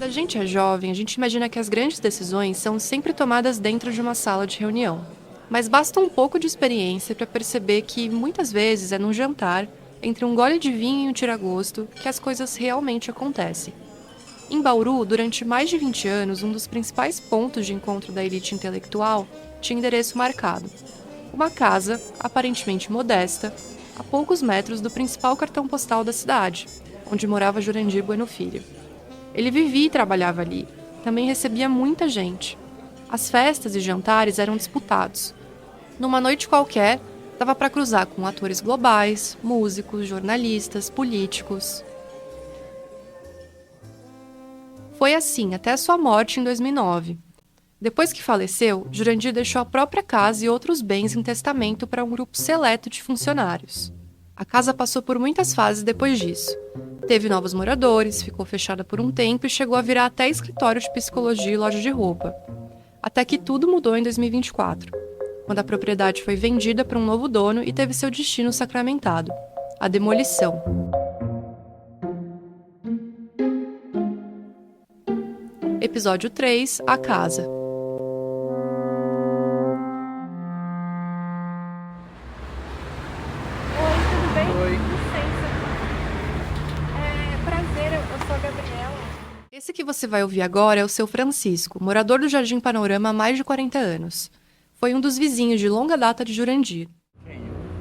a gente é jovem, a gente imagina que as grandes decisões são sempre tomadas dentro de uma sala de reunião. Mas basta um pouco de experiência para perceber que, muitas vezes, é num jantar, entre um gole de vinho e um tiragosto, que as coisas realmente acontecem. Em Bauru, durante mais de 20 anos, um dos principais pontos de encontro da elite intelectual tinha endereço marcado. Uma casa, aparentemente modesta, a poucos metros do principal cartão postal da cidade, onde morava Jurandir Bueno Filho. Ele vivia e trabalhava ali. Também recebia muita gente. As festas e jantares eram disputados. Numa noite qualquer, dava para cruzar com atores globais, músicos, jornalistas, políticos. Foi assim até a sua morte em 2009. Depois que faleceu, Jurandir deixou a própria casa e outros bens em testamento para um grupo seleto de funcionários. A casa passou por muitas fases depois disso. Teve novos moradores, ficou fechada por um tempo e chegou a virar até escritório de psicologia e loja de roupa. Até que tudo mudou em 2024, quando a propriedade foi vendida para um novo dono e teve seu destino sacramentado: a demolição. Episódio 3: A Casa. Oi, tudo bem? Oi. Licença. Prazer, eu sou a Gabriela. Esse que você vai ouvir agora é o seu Francisco, morador do Jardim Panorama há mais de 40 anos. Foi um dos vizinhos de longa data de Jurandir.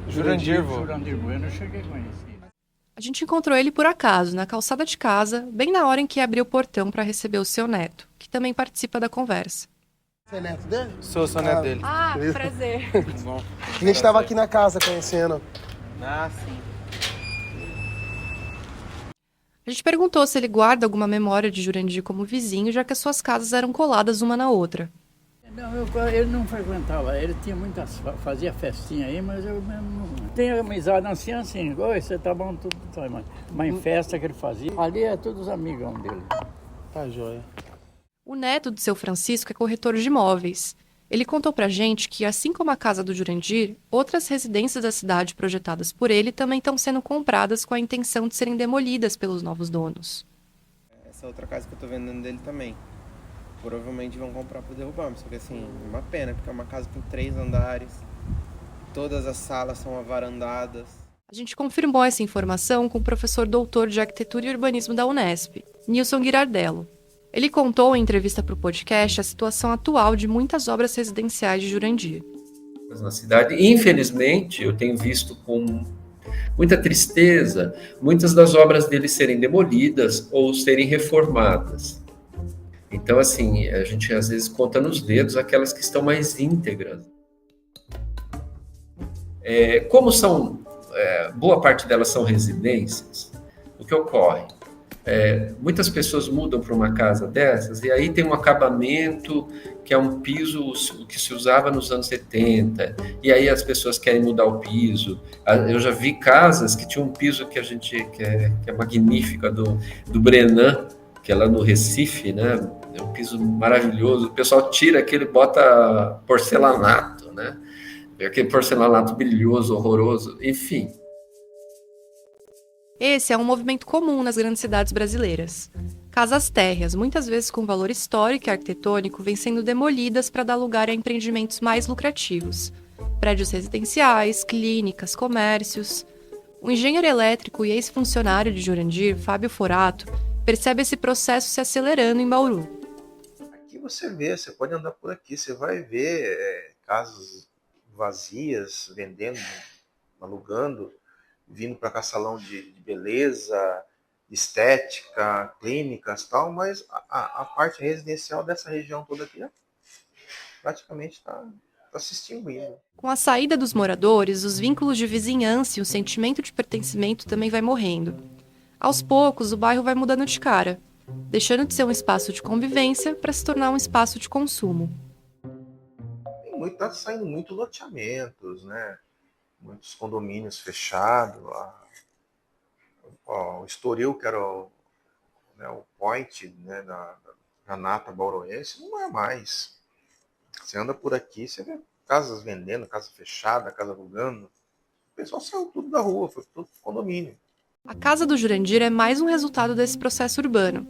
Jurandir, vô. Jurandir Bueno, eu cheguei a conhecer. A gente encontrou ele por acaso, na calçada de casa, bem na hora em que abriu o portão para receber o seu neto, que também participa da conversa. Você é neto dele? Sou neto dele. Ah, prazer. Bom. A gente estava aqui na casa conhecendo. Ah, sim. A gente perguntou se ele guarda alguma memória de Jurandir como vizinho, já que as suas casas eram coladas uma na outra. Não, ele não frequentava, ele tinha muitas, fazia festinha aí, mas eu mesmo não. Tenho amizade assim, oi, você tá bom, tudo tá, mas em festa que ele fazia, ali é todos os amigão dele. Tá joia. O neto do seu Francisco é corretor de imóveis. Ele contou pra gente que, assim como a casa do Jurandir, outras residências da cidade projetadas por ele também estão sendo compradas com a intenção de serem demolidas pelos novos donos. Essa outra casa que eu tô vendendo dele também. Provavelmente vão comprar para derrubar, mas só que assim, é uma pena, porque é uma casa que tem 3 andares, todas as salas são avarandadas. A gente confirmou essa informação com o professor doutor de Arquitetura e Urbanismo da Unesp, Nilson Girardello. Ele contou em entrevista para o podcast a situação atual de muitas obras residenciais de Jurandir. Na cidade, infelizmente, eu tenho visto com muita tristeza muitas das obras dele serem demolidas ou serem reformadas. Então, assim, a gente às vezes conta nos dedos aquelas que estão mais íntegras. Como boa parte delas são residências, o que ocorre? Muitas pessoas mudam para uma casa dessas e aí tem um acabamento que é um piso que se usava nos anos 70, e aí as pessoas querem mudar o piso. Eu já vi casas que tinham um piso que é magnífica, do Brenan, que é lá no Recife, né? É um piso maravilhoso. O pessoal tira aquele e bota porcelanato, né? Aquele porcelanato brilhoso, horroroso, enfim. Esse é um movimento comum nas grandes cidades brasileiras. Casas térreas, muitas vezes com valor histórico e arquitetônico, vêm sendo demolidas para dar lugar a empreendimentos mais lucrativos. Prédios residenciais, clínicas, comércios. O engenheiro elétrico e ex-funcionário de Jurandir, Fábio Forato, percebe esse processo se acelerando em Bauru. Aqui você pode andar por aqui, você vai ver casas vazias, vendendo, alugando, vindo para cá salão de beleza, estética, clínicas e tal, mas a parte residencial dessa região toda aqui praticamente está se extinguindo. Com a saída dos moradores, os vínculos de vizinhança e o sentimento de pertencimento também vai morrendo. Aos poucos, o bairro vai mudando de cara, deixando de ser um espaço de convivência para se tornar um espaço de consumo. Tá saindo muito loteamentos, né? Muitos condomínios fechados. O Estoril, que era o point, né, da nata bauruense, não é mais. Você anda por aqui, você vê casas vendendo, casa fechada, casa alugando. O pessoal saiu tudo da rua, foi tudo condomínio. A casa do Jurandir é mais um resultado desse processo urbano.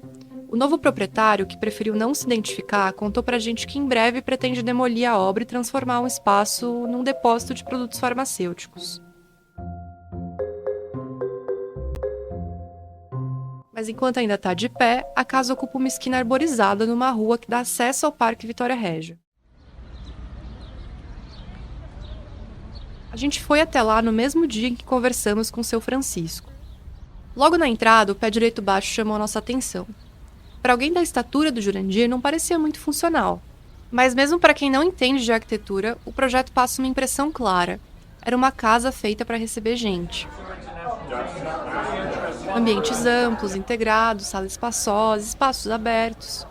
O novo proprietário, que preferiu não se identificar, contou pra gente que em breve pretende demolir a obra e transformar o espaço num depósito de produtos farmacêuticos. Mas enquanto ainda está de pé, a casa ocupa uma esquina arborizada numa rua que dá acesso ao Parque Vitória Régio. A gente foi até lá no mesmo dia em que conversamos com o seu Francisco. Logo na entrada, o pé direito baixo chamou a nossa atenção. Para alguém da estatura do Jurandir, não parecia muito funcional. Mas mesmo para quem não entende de arquitetura, o projeto passa uma impressão clara. Era uma casa feita para receber gente. Ambientes amplos, integrados, salas espaçosas, espaços abertos.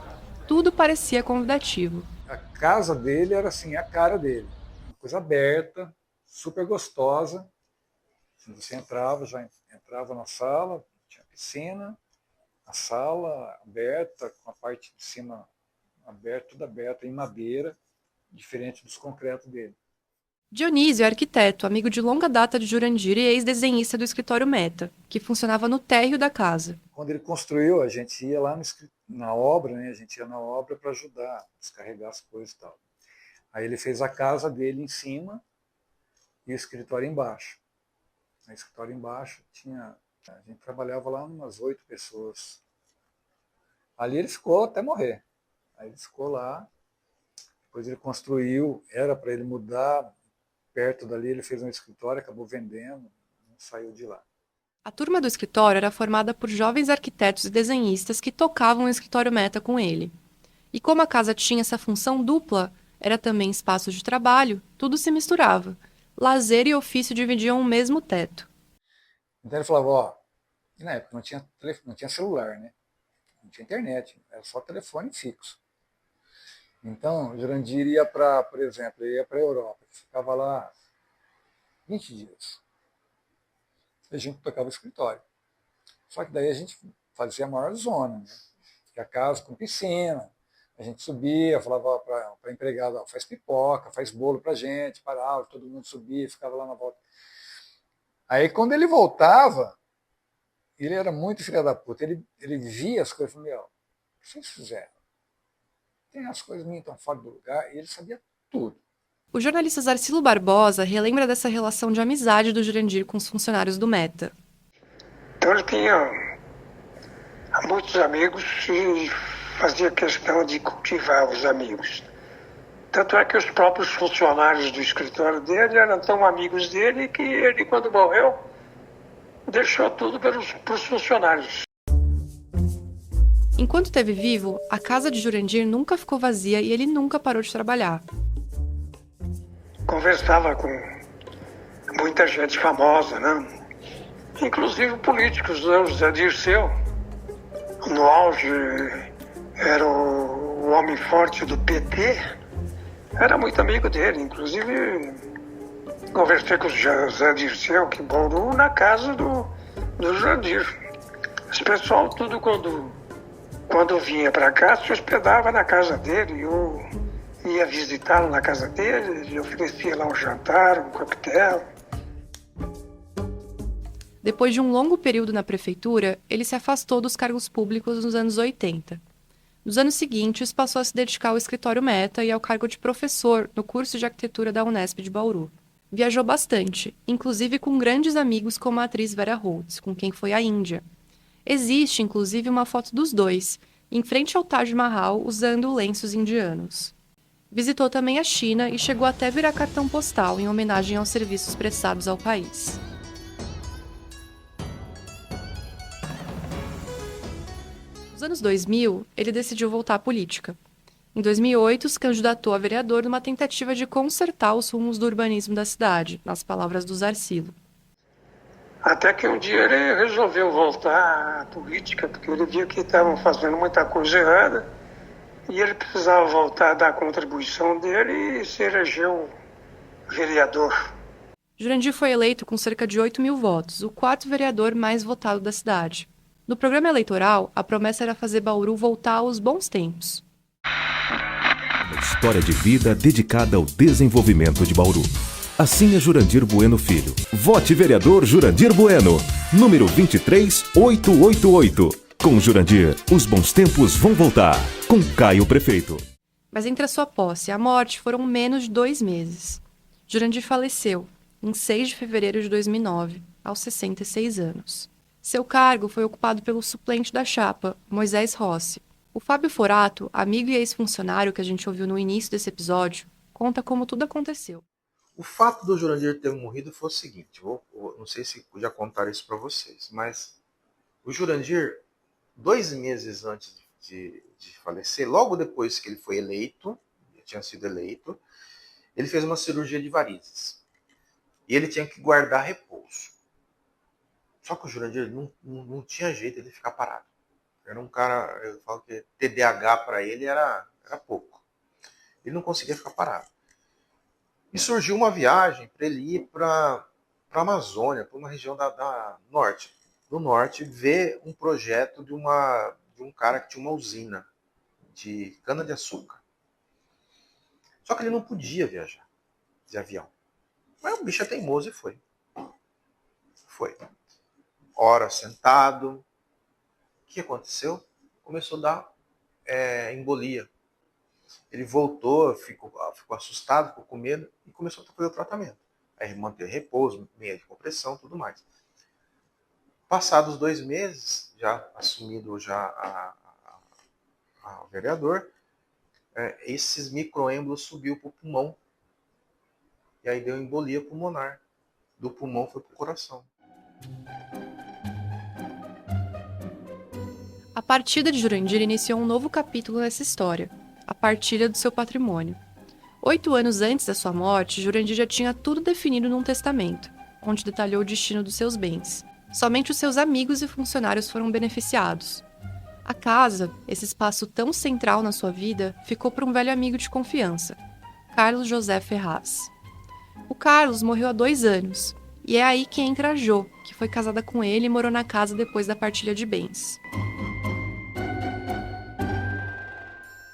Tudo parecia convidativo. A casa dele era assim, a cara dele. Uma coisa aberta, super gostosa. Você entrava, já entrava na sala, tinha piscina, a sala aberta, com a parte de cima aberta, tudo aberto, em madeira, diferente dos concretos dele. Dionísio é arquiteto, amigo de longa data de Jurandir e ex-desenhista do escritório Meta, que funcionava no térreo da casa. Quando ele construiu, a gente ia lá na obra, né? A gente ia na obra para ajudar a descarregar as coisas e tal. Aí ele fez a casa dele em cima e o escritório embaixo. No escritório embaixo a gente trabalhava lá umas 8 pessoas. Ali ele ficou até morrer. Aí ele ficou lá, depois ele construiu, era para ele mudar, perto dali ele fez um escritório, acabou vendendo, não saiu de lá. A turma do escritório era formada por jovens arquitetos e desenhistas que tocavam o escritório Meta com ele. E como a casa tinha essa função dupla, era também espaço de trabalho, tudo se misturava. Lazer e ofício dividiam o mesmo teto. Então ele falava, e na época não tinha celular, né? Não tinha internet, era só telefone fixo. Então, o Jurandir ia para, por exemplo, ele ia para a Europa, ficava lá 20 dias. A gente tocava o escritório. Só que daí a gente fazia a maior zona, né? Que a casa com piscina. A gente subia, falava para a empregada, faz pipoca, faz bolo para a gente, parava, todo mundo subia, ficava lá na volta. Aí quando ele voltava, ele era muito filho da puta, ele via as coisas e falava, o que vocês fizeram? Tem as coisas minhas tão fora do lugar, e ele sabia tudo. O jornalista Zarcilo Barbosa relembra dessa relação de amizade do Jurandir com os funcionários do Meta. Então ele tinha muitos amigos e fazia questão de cultivar os amigos. Tanto é que os próprios funcionários do escritório dele eram tão amigos dele que ele, quando morreu, deixou tudo para os funcionários. Enquanto esteve vivo, a casa de Jurandir nunca ficou vazia e ele nunca parou de trabalhar. Conversava com muita gente famosa, né? Inclusive políticos, né? O Zé Dirceu, no auge, era o homem forte do PT, era muito amigo dele. Inclusive, conversei com o Zé Dirceu, que morou na casa do Jurandir. Esse pessoal, tudo quando vinha para cá, se hospedava na casa dele. Eu ia visitá-lo na casa dele, ele oferecia lá um jantar, um coquetel. Depois de um longo período na prefeitura, ele se afastou dos cargos públicos nos anos 80. Nos anos seguintes, passou a se dedicar ao escritório Meta e ao cargo de professor no curso de arquitetura da Unesp de Bauru. Viajou bastante, inclusive com grandes amigos como a atriz Vera Holtz, com quem foi à Índia. Existe, inclusive, uma foto dos dois, em frente ao Taj Mahal, usando lenços indianos. Visitou também a China e chegou até virar cartão postal em homenagem aos serviços prestados ao país. Nos anos 2000, ele decidiu voltar à política. Em 2008, se candidatou a vereador numa tentativa de consertar os rumos do urbanismo da cidade, nas palavras do Zarcilo. Até que um dia ele resolveu voltar à política, porque ele via que estavam fazendo muita coisa errada e ele precisava voltar a dar a contribuição dele e se elegeu vereador. Jurandir foi eleito com cerca de 8 mil votos, o quarto vereador mais votado da cidade. No programa eleitoral, a promessa era fazer Bauru voltar aos bons tempos. Uma história de vida dedicada ao desenvolvimento de Bauru. Assim é Jurandir Bueno Filho. Vote vereador Jurandir Bueno, número 23888. Com Jurandir, os bons tempos vão voltar. Com Caio Prefeito. Mas entre a sua posse e a morte foram menos de 2 meses. Jurandir faleceu em 6 de fevereiro de 2009, aos 66 anos. Seu cargo foi ocupado pelo suplente da chapa, Moisés Rossi. O Fábio Forato, amigo e ex-funcionário que a gente ouviu no início desse episódio, conta como tudo aconteceu. O fato do Jurandir ter morrido foi o seguinte, não sei se já contaram isso para vocês, mas o Jurandir, 2 meses antes de falecer, logo depois que ele foi eleito, ele tinha sido eleito, ele fez uma cirurgia de varizes. E ele tinha que guardar repouso. Só que o Jurandir não tinha jeito de ficar parado. Era um cara, eu falo que TDAH para ele era pouco. Ele não conseguia ficar parado. E surgiu uma viagem para ele ir para a Amazônia, para uma região do norte, ver um projeto de um cara que tinha uma usina de cana-de-açúcar. Só que ele não podia viajar de avião. Mas o bicho é teimoso e foi. Foi. Horas sentado. O que aconteceu? Começou a dar embolia. Ele voltou, ficou assustado, ficou com medo e começou a fazer o tratamento. Aí manter repouso, meia de compressão, tudo mais. Passados 2 meses, já assumido o vereador, esses microêmbolos subiu para o pulmão. E aí deu embolia pulmonar. Do pulmão foi para o coração. A partida de Jurandir iniciou um novo capítulo nessa história, a partilha do seu patrimônio. 8 anos antes da sua morte, Jurandir já tinha tudo definido num testamento, onde detalhou o destino dos seus bens. Somente os seus amigos e funcionários foram beneficiados. A casa, esse espaço tão central na sua vida, ficou para um velho amigo de confiança, Carlos José Ferraz. O Carlos morreu há 2 anos, e é aí que entra a Jo, que foi casada com ele e morou na casa depois da partilha de bens.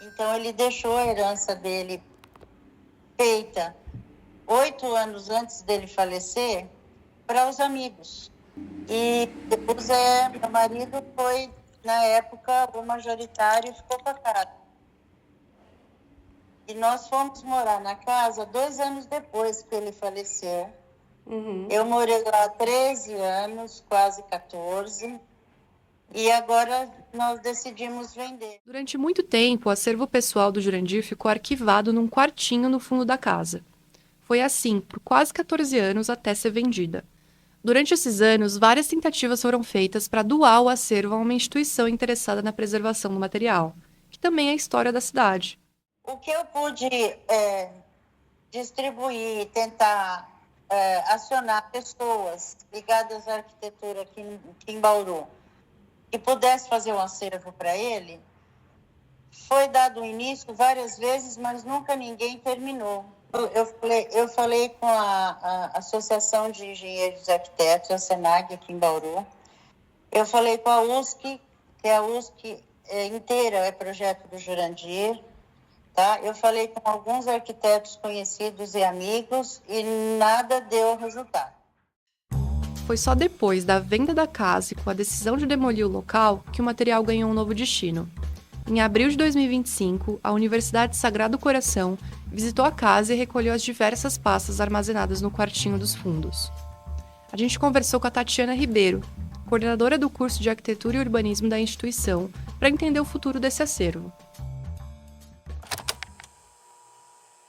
Então ele deixou a herança dele feita 8 anos antes dele falecer para os amigos. E depois meu marido foi, na época, o majoritário e ficou com a casa. E nós fomos morar na casa 2 anos depois que ele faleceu. Eu morei lá 13 anos, quase 14. E agora nós decidimos vender. Durante muito tempo, o acervo pessoal do Jurandir ficou arquivado num quartinho no fundo da casa. Foi assim por quase 14 anos até ser vendida. Durante esses anos, várias tentativas foram feitas para doar o acervo a uma instituição interessada na preservação do material, que também é a história da cidade. O que eu pude distribuir, tentar acionar pessoas ligadas à arquitetura aqui em Bauru, que pudesse fazer um acervo para ele, foi dado início várias vezes, mas nunca ninguém terminou. Eu falei com a Associação de Engenheiros e Arquitetos, a SENAG, aqui em Bauru. Eu falei com a USC, que a USC inteira é projeto do Jurandir. Tá? Eu falei com alguns arquitetos conhecidos e amigos e nada deu resultado. Foi só depois da venda da casa e com a decisão de demolir o local que o material ganhou um novo destino. Em abril de 2025, a Universidade Sagrado Coração visitou a casa e recolheu as diversas pastas armazenadas no quartinho dos fundos. A gente conversou com a Tatiana Ribeiro, coordenadora do curso de Arquitetura e Urbanismo da instituição, para entender o futuro desse acervo.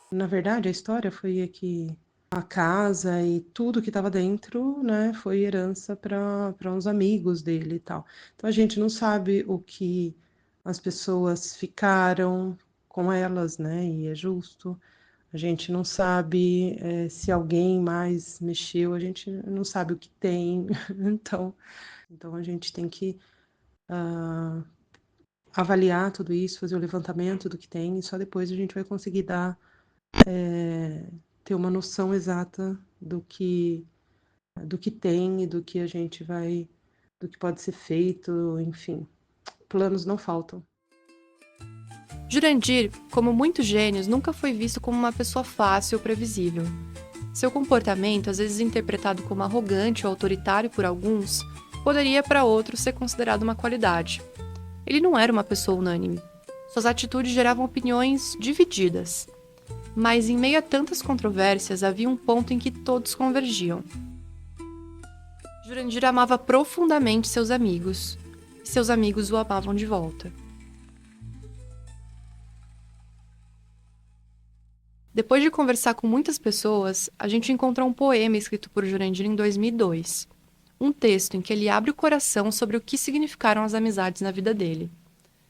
Na verdade, a história foi que a casa e tudo que estava dentro, né, foi herança para uns amigos dele e tal. Então a gente não sabe o que as pessoas ficaram com elas, né, e é justo. A gente não sabe se alguém mais mexeu, a gente não sabe o que tem. Então a gente tem que avaliar tudo isso, fazer o levantamento do que tem, e só depois a gente vai conseguir ter uma noção exata do que tem e do que a gente do que pode ser feito, enfim. Planos não faltam. Jurandir, como muitos gênios, nunca foi visto como uma pessoa fácil ou previsível. Seu comportamento, às vezes interpretado como arrogante ou autoritário por alguns, poderia para outros ser considerado uma qualidade. Ele não era uma pessoa unânime. Suas atitudes geravam opiniões divididas. Mas em meio a tantas controvérsias, havia um ponto em que todos convergiam. Jurandir amava profundamente seus amigos, e seus amigos o amavam de volta. Depois de conversar com muitas pessoas, a gente encontrou um poema escrito por Jurandir em 2002. Um texto em que ele abre o coração sobre o que significaram as amizades na vida dele.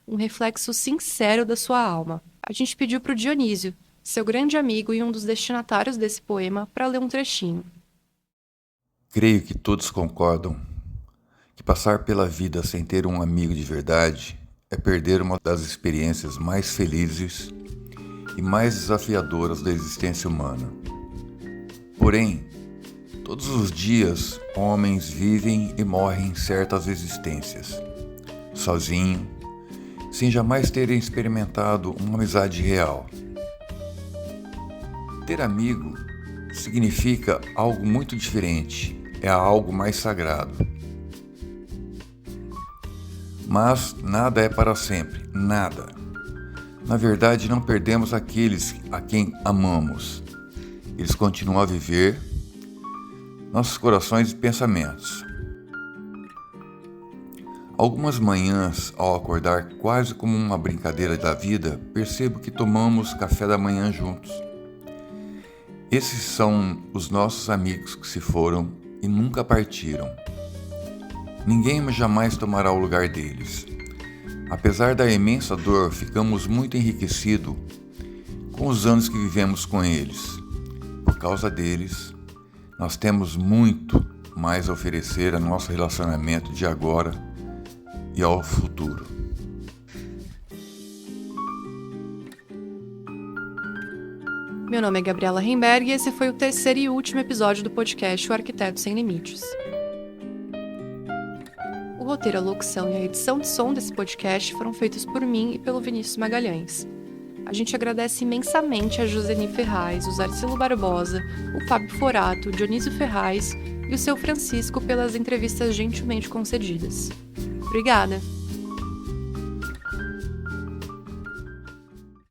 Um reflexo sincero da sua alma. A gente pediu para o Dionísio, seu grande amigo e um dos destinatários desse poema, para ler um trechinho. Creio que todos concordam que passar pela vida sem ter um amigo de verdade é perder uma das experiências mais felizes e mais desafiadoras da existência humana. Porém, todos os dias, homens vivem e morrem certas existências, sozinho, sem jamais terem experimentado uma amizade real. Ter amigo significa algo muito diferente, é algo mais sagrado. Mas nada é para sempre, nada. Na verdade, não perdemos aqueles a quem amamos. Eles continuam a viver nossos corações e pensamentos. Algumas manhãs, ao acordar quase como uma brincadeira da vida, percebo que tomamos café da manhã juntos. Esses são os nossos amigos que se foram e nunca partiram. Ninguém jamais tomará o lugar deles. Apesar da imensa dor, ficamos muito enriquecidos com os anos que vivemos com eles. Por causa deles, nós temos muito mais a oferecer ao nosso relacionamento de agora e ao futuro. Meu nome é Gabriela Heimberg e esse foi o terceiro e último episódio do podcast O Arquiteto Sem Limites. O roteiro, a locução e a edição de som desse podcast foram feitos por mim e pelo Vinícius Magalhães. A gente agradece imensamente a Joseni Ferraz, o Zarcilo Barbosa, o Fábio Forato, o Dionísio Ferraz e o seu Francisco pelas entrevistas gentilmente concedidas. Obrigada!